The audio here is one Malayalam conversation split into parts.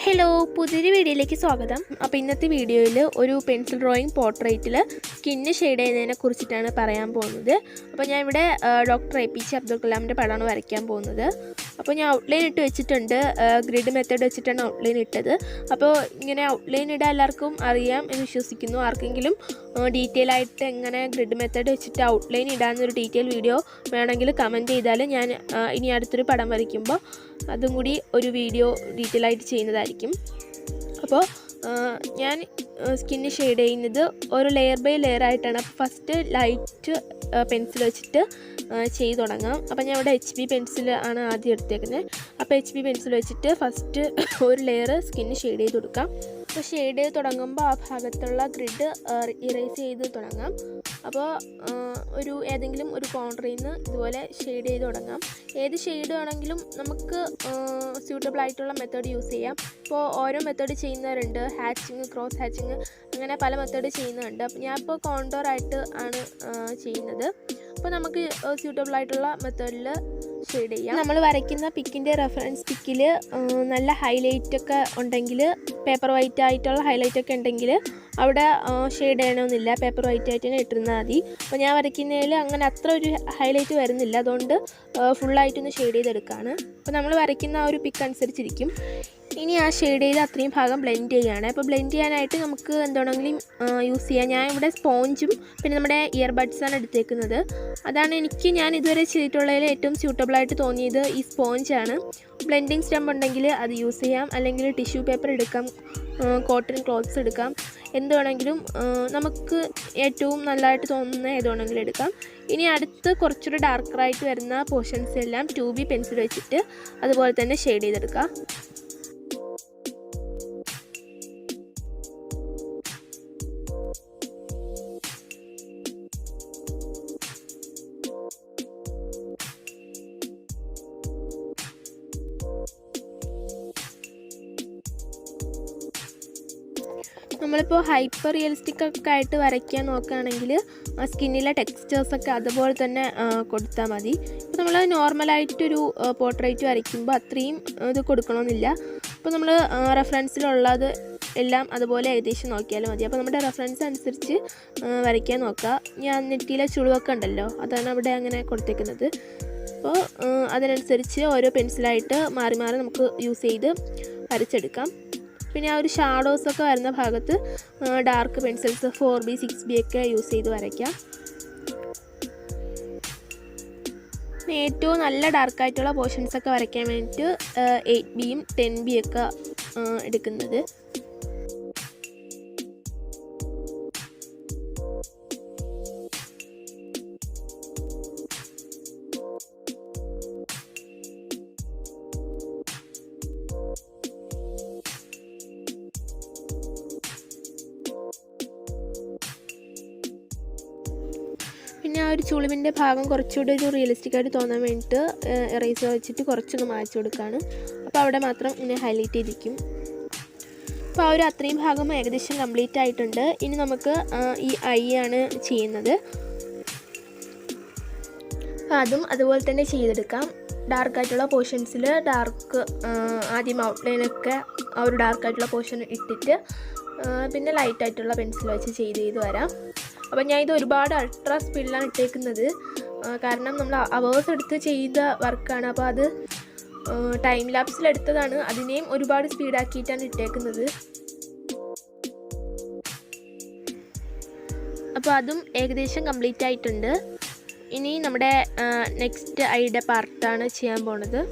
ഹലോ, പുതിയൊരു വീഡിയോയിലേക്ക് സ്വാഗതം. അപ്പോൾ ഇന്നത്തെ വീഡിയോയിൽ ഒരു പെൻസിൽ ഡ്രോയിങ് പോർട്രേറ്റിൽ സ്കിന്ന് ഷെയ്ഡ് ചെയ്യുന്നതിനെ കുറിച്ചിട്ടാണ് പറയാൻ പോകുന്നത്. അപ്പോൾ ഞാൻ ഇവിടെ ഡോക്ടർ APJ അബ്ദുൽ കലാമിൻ്റെ പടമാണ് വരയ്ക്കാൻ പോകുന്നത്. അപ്പോൾ ഞാൻ ഔട്ട്ലൈൻ ഇട്ട് വെച്ചിട്ടുണ്ട്. ഗ്രിഡ് മെത്തേഡ് വെച്ചിട്ടാണ് ഔട്ട്ലൈൻ ഇട്ടത്. അപ്പോൾ ഇങ്ങനെ ഔട്ട്ലൈൻ ഇടാൻ എല്ലാവർക്കും അറിയാം എന്ന് വിശ്വസിക്കുന്നു. ആർക്കെങ്കിലും ഡീറ്റെയിൽ ആയിട്ട് എങ്ങനെ ഗ്രിഡ് മെത്തേഡ് വെച്ചിട്ട് ഔട്ട്ലൈൻ ഇടാമെന്നൊരു ഡീറ്റെയിൽ വീഡിയോ വേണമെങ്കിൽ കമൻറ്റ് ചെയ്താൽ ഞാൻ ഇനി അടുത്തൊരു പടം വരയ്ക്കുമ്പോൾ അതും കൂടി ഒരു വീഡിയോ ഡീറ്റെയിൽ ആയിട്ട് ചെയ്യുന്നതായിരിക്കും. അപ്പോൾ ഞാൻ സ്കിന്ന് ഷെയ്ഡ് ചെയ്യുന്നത് ഒരു ലെയർ ബൈ ലെയർ ആയിട്ടാണ്. അപ്പോൾ ഫസ്റ്റ് ലൈറ്റ് പെൻസിൽ വെച്ചിട്ട് ചെയ്ത് തുടങ്ങാം. അപ്പോൾ ഞാൻ ഇവിടെ HB പെൻസിൽ ആണ് ആദ്യം എടുത്തേക്കുന്നത്. അപ്പോൾ HB പെൻസിൽ വെച്ചിട്ട് ഫസ്റ്റ് ഒരു ലെയർ സ്കിന്ന് ഷെയ്ഡ് ചെയ്ത് കൊടുക്കാം. അപ്പോൾ ഷെയ്ഡ് ചെയ്ത് തുടങ്ങുമ്പോൾ ആ ഭാഗത്തുള്ള ഗ്രിഡ് ഇറേസ് ചെയ്ത് തുടങ്ങാം. അപ്പോൾ ഏതെങ്കിലും ഒരു കോർണറിൽ നിന്ന് ഇതുപോലെ ഷെയ്ഡ് ചെയ്ത് തുടങ്ങാം. ഏത് ഷെയ്ഡ് വേണമെങ്കിലും നമുക്ക് സ്യൂട്ടബിൾ ആയിട്ടുള്ള മെത്തേഡ് യൂസ് ചെയ്യാം. ഇപ്പോൾ ഓരോ മെത്തേഡ് ചെയ്യുന്നവരുണ്ട്, ഹാച്ചിങ്, ക്രോസ് ഹാച്ചിങ്, അങ്ങനെ പല മെത്തേഡ് ചെയ്യുന്നുണ്ട്. അപ്പോൾ ഞാൻ ഇപ്പോൾ കോണ്ടോർ ആയിട്ട് ആണ് ചെയ്യുന്നത്. അപ്പോൾ നമുക്ക് സ്യൂട്ടബിൾ ആയിട്ടുള്ള മെത്തേഡിൽ ഷെയ്ഡ് ചെയ്യാം. നമ്മൾ വരയ്ക്കുന്ന പിക്കിൻ്റെ റെഫറൻസ് പിക്കിൽ നല്ല ഹൈലൈറ്റ് ഒക്കെ ഉണ്ടെങ്കിൽ, പേപ്പർ വൈറ്റ് ആയിട്ടുള്ള ഹൈലൈറ്റ് ഒക്കെ ഉണ്ടെങ്കിൽ അവിടെ ഷെയ്ഡ് ചെയ്യണമെന്നില്ല, പേപ്പർ വൈറ്റ് ആയിട്ട് തന്നെ ഇട്ടിരുന്നാൽ മതി. അപ്പോൾ ഞാൻ വരയ്ക്കുന്നതിൽ അങ്ങനെ അത്ര ഒരു ഹൈലൈറ്റ് വരുന്നില്ല, അതുകൊണ്ട് ഫുള്ളായിട്ടൊന്ന് ഷെയ്ഡ് ചെയ്തെടുക്കുകയാണ്. അപ്പോൾ നമ്മൾ വരയ്ക്കുന്ന ആ ഒരു പിക്ക് അനുസരിച്ചിരിക്കും. ഇനി ആ ഷെയ്ഡ് ചെയ്ത് അത്രയും ഭാഗം ബ്ലെൻഡ് ചെയ്യുകയാണ്. അപ്പോൾ ബ്ലെൻഡ് ചെയ്യാനായിട്ട് നമുക്ക് എന്താണെങ്കിലും യൂസ് ചെയ്യാം. ഞാൻ ഇവിടെ സ്പോഞ്ചും പിന്നെ നമ്മുടെ ഇയർബഡ്സാണ് എടുത്തേക്കുന്നത്. അതാണ് ഞാൻ ഇതുവരെ ചെയ്തിട്ടുള്ളതിൽ ഏറ്റവും സ്യൂട്ടബിളായിട്ട് തോന്നിയത് ഈ സ്പോഞ്ചാണ്. ബ്ലെൻഡിങ് സ്റ്റംപ് ഉണ്ടെങ്കിൽ അത് യൂസ് ചെയ്യാം, അല്ലെങ്കിൽ ടിഷ്യൂ പേപ്പർ എടുക്കാം, കോട്ടൺ ക്ലോത്ത്സ് എടുക്കാം, എന്ത് വേണമെങ്കിലും നമുക്ക് ഏറ്റവും നല്ലതായിട്ട് തോന്നുന്ന ഏത് വേണമെങ്കിലും എടുക്കാം. ഇനി അടുത്ത് കുറച്ചുകൂടി ഡാർക്കറായിട്ട് വരുന്ന പോർഷൻസ് എല്ലാം 2B പെൻസിൽ വെച്ചിട്ട് അതുപോലെ തന്നെ ഷെയ്ഡ് ചെയ്തെടുക്കാം. നമ്മളിപ്പോൾ ഹൈപ്പർ റിയലിസ്റ്റിക് ഒക്കെ ആയിട്ട് വരയ്ക്കാൻ നോക്കുകയാണെങ്കിൽ സ്കിന്നിലെ ടെക്സ്ചേഴ്സൊക്കെ അതുപോലെ തന്നെ കൊടുത്താൽ മതി. ഇപ്പോൾ നമ്മൾ നോർമലായിട്ടൊരു പോർട്രേറ്റ് വരയ്ക്കുമ്പോൾ അത്രയും ഇത് കൊടുക്കണമെന്നില്ല. ഇപ്പോൾ നമ്മൾ റെഫറൻസിലുള്ളത് എല്ലാം അതുപോലെ ഏകദേശം നോക്കിയാലും മതി. അപ്പോൾ നമ്മുടെ റെഫറൻസ് അനുസരിച്ച് വരയ്ക്കാൻ നോക്കുക. ഞാൻ നെറ്റിയിലെ ചുളിവൊക്കെ ഉണ്ടല്ലോ, അതാണ് അവിടെ അങ്ങനെ കൊടുത്തേക്കുന്നത്. അപ്പോൾ അതിനനുസരിച്ച് ഓരോ പെൻസിലായിട്ട് മാറി മാറി നമുക്ക് യൂസ് ചെയ്ത് വരച്ചെടുക്കാം. പിന്നെ ആ ഒരു ഷാഡോസൊക്കെ വരുന്ന ഭാഗത്ത് ഡാർക്ക് പെൻസിൽസ് 4B 6B ഒക്കെ യൂസ് ചെയ്ത് വരയ്ക്കാം. ഏറ്റവും നല്ല ഡാർക്കായിട്ടുള്ള പോർഷൻസൊക്കെ വരയ്ക്കാൻ വേണ്ടിയിട്ട് 8Bയും 10B ഒക്കെ എടുക്കുന്നത്. പിന്നെ ആ ഒരു ചുളിവിൻ്റെ ഭാഗം കുറച്ചുകൂടി ഒരു റിയലിസ്റ്റിക് ആയിട്ട് തോന്നാൻ വേണ്ടിയിട്ട് എറേസർ വെച്ചിട്ട് കുറച്ചൊന്ന് മായ്ച്ചു കൊടുക്കുകയാണ്. അപ്പോൾ അവിടെ മാത്രം ഇങ്ങനെ ഹൈലൈറ്റ് ചെയ്തിരിക്കും. അപ്പോൾ ആ ഒരു അത്രയും ഭാഗം ഏകദേശം കംപ്ലീറ്റ് ആയിട്ടുണ്ട്. ഇനി നമുക്ക് ഈ ഐ ആണ് ചെയ്യുന്നത്. അപ്പോൾ അതും അതുപോലെ തന്നെ ചെയ്തെടുക്കാം. ഡാർക്കായിട്ടുള്ള പോർഷൻസിൽ ആദ്യം ഔട്ട്ലൈനൊക്കെ ആ ഒരു ഡാർക്കായിട്ടുള്ള പോർഷൻ ഇട്ടിട്ട് പിന്നെ ലൈറ്റായിട്ടുള്ള പെൻസിൽ വെച്ച് ചെയ്ത് വരാം. അപ്പോൾ ഞാൻ ഇത് ഒരുപാട് അൾട്രാ സ്പീഡിലാണ് ഇട്ടേക്കുന്നത്, കാരണം നമ്മൾ അവേഴ്സ് എടുത്ത് ചെയ്ത വർക്കാണ്. അപ്പോൾ അത് ടൈം ലാപ്സിലെടുത്തതാണ്, അതിനെയും ഒരുപാട് സ്പീഡാക്കിയിട്ടാണ് ഇട്ടേക്കുന്നത്. അപ്പോൾ അതും ഏകദേശം കംപ്ലീറ്റ് ആയിട്ടുണ്ട്. ഇനി നമ്മുടെ നെക്സ്റ്റ് ഐയുടെ പാർട്ടാണ് ചെയ്യാൻ പോണത്.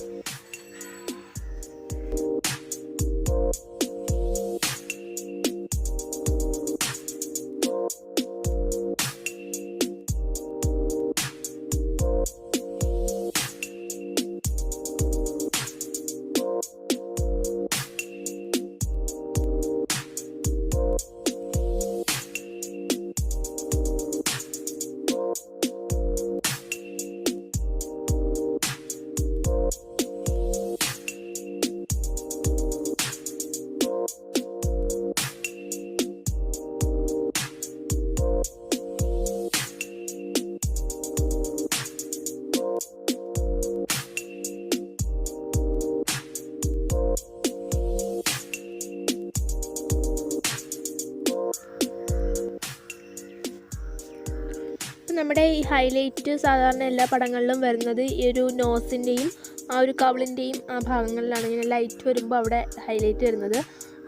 നമ്മുടെ ഈ ഹൈലൈറ്റ് സാധാരണ എല്ലാ പടങ്ങളിലും വരുന്നത് ഈ ഒരു നോസിൻ്റെയും ആ ഒരു കവിളിൻ്റെയും ആ ഭാഗങ്ങളിലാണ് ഇങ്ങനെ ലൈറ്റ് വരുമ്പോൾ അവിടെ ഹൈലൈറ്റ് വരുന്നത്.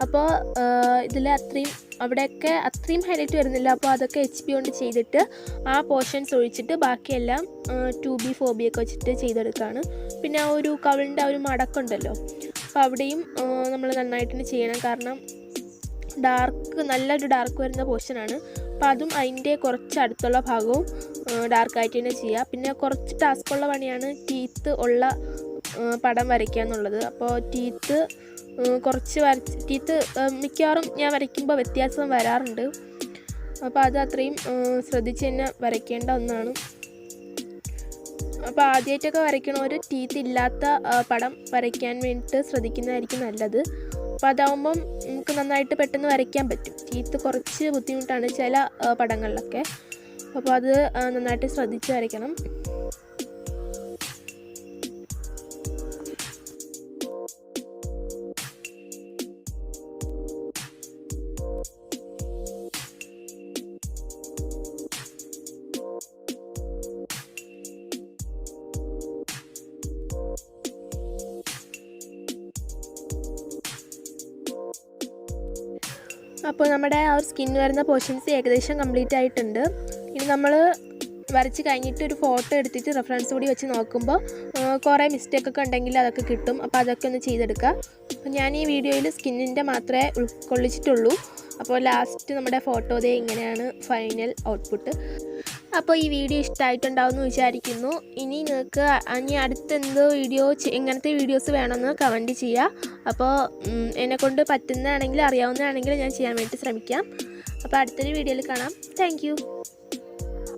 അപ്പോൾ ഇതിൽ അവിടെയൊക്കെ അത്രയും ഹൈലൈറ്റ് വരുന്നില്ല. അപ്പോൾ അതൊക്കെ HP കൊണ്ട് ചെയ്തിട്ട് ആ പോർഷൻസ് ഒഴിച്ചിട്ട് ബാക്കിയെല്ലാം 2B 4B ഒക്കെ വെച്ചിട്ട് ചെയ്തെടുക്കുകയാണ്. പിന്നെ ആ ഒരു കവിളിൻ്റെ ആ ഒരു മടക്കുണ്ടല്ലോ, അപ്പോൾ അവിടെയും നമ്മൾ നന്നായിട്ട് ചെയ്യണം. കാരണം നല്ലൊരു ഡാർക്ക് വരുന്ന പോർഷനാണ്. അപ്പോൾ അതും അതിൻ്റെ കുറച്ച് അടുത്തുള്ള ഭാഗവും ഡാർക്കായിട്ട് തന്നെ ചെയ്യുക. പിന്നെ കുറച്ച് ടാസ്ക്കുള്ള പണിയാണ് ടീത്ത് ഉള്ള പടം വരയ്ക്കുക എന്നുള്ളത്. അപ്പോൾ ടീത്ത് മിക്കവാറും ഞാൻ വരയ്ക്കുമ്പോൾ വ്യത്യാസം വരാറുണ്ട്. അപ്പോൾ അത് അത്രയും ശ്രദ്ധിച്ച് തന്നെ വരയ്ക്കേണ്ട ഒന്നാണ്. അപ്പോൾ ആദ്യമായിട്ടൊക്കെ വരയ്ക്കണവർ ടീത്ത് ഇല്ലാത്ത പടം വരയ്ക്കാൻ വേണ്ടിയിട്ട് ശ്രദ്ധിക്കുന്നതായിരിക്കും നല്ലത്. അപ്പോൾ അതാവുമ്പം നമുക്ക് നന്നായിട്ട് പെട്ടെന്ന് വരയ്ക്കാൻ പറ്റും. ടീത്ത് കുറച്ച് ബുദ്ധിമുട്ടാണ് ചില പടങ്ങളിലൊക്കെ. അപ്പോൾ അത് നന്നായിട്ട് ശ്രദ്ധിച്ച് വരയ്ക്കണം. അപ്പോൾ നമ്മുടെ ആ ഒരു സ്കിൻ വരുന്ന പോർഷൻസ് ഏകദേശം കംപ്ലീറ്റ് ആയിട്ടുണ്ട്. ഇനി നമ്മൾ വരച്ച് കഴിഞ്ഞിട്ട് ഒരു ഫോട്ടോ എടുത്തിട്ട് റെഫറൻസ് കൂടി വെച്ച് നോക്കുമ്പോൾ കുറേ മിസ്റ്റേക്കൊക്കെ ഉണ്ടെങ്കിൽ അതൊക്കെ കിട്ടും. അപ്പോൾ അതൊക്കെ ഒന്ന് ചെയ്തെടുക്കുക. അപ്പോൾ ഞാൻ ഈ വീഡിയോയിൽ സ്കിന്നിൻ്റെ മാത്രമേ ഉൾക്കൊള്ളിച്ചിട്ടുള്ളൂ. അപ്പോൾ ലാസ്റ്റ് നമ്മുടെ ഫോട്ടോ ദേ ഇങ്ങനെയാണ് ഫൈനൽ ഔട്ട്പുട്ട്. അപ്പോൾ ഈ വീഡിയോ ഇഷ്ടമായിട്ടുണ്ടാവുമെന്ന് വിചാരിക്കുന്നു. ഇനി നിങ്ങൾക്ക് അടുത്തെന്ത് എങ്ങനത്തെ വീഡിയോസ് വേണമെന്ന് കമൻറ്റ് ചെയ്യുക. അപ്പോൾ എന്നെക്കൊണ്ട് പറ്റുന്നതാണെങ്കിൽ അറിയാവുന്നതാണെങ്കിൽ ഞാൻ ചെയ്യാൻ വേണ്ടി ശ്രമിക്കാം. അപ്പോൾ അടുത്തൊരു വീഡിയോയിൽ കാണാം. താങ്ക്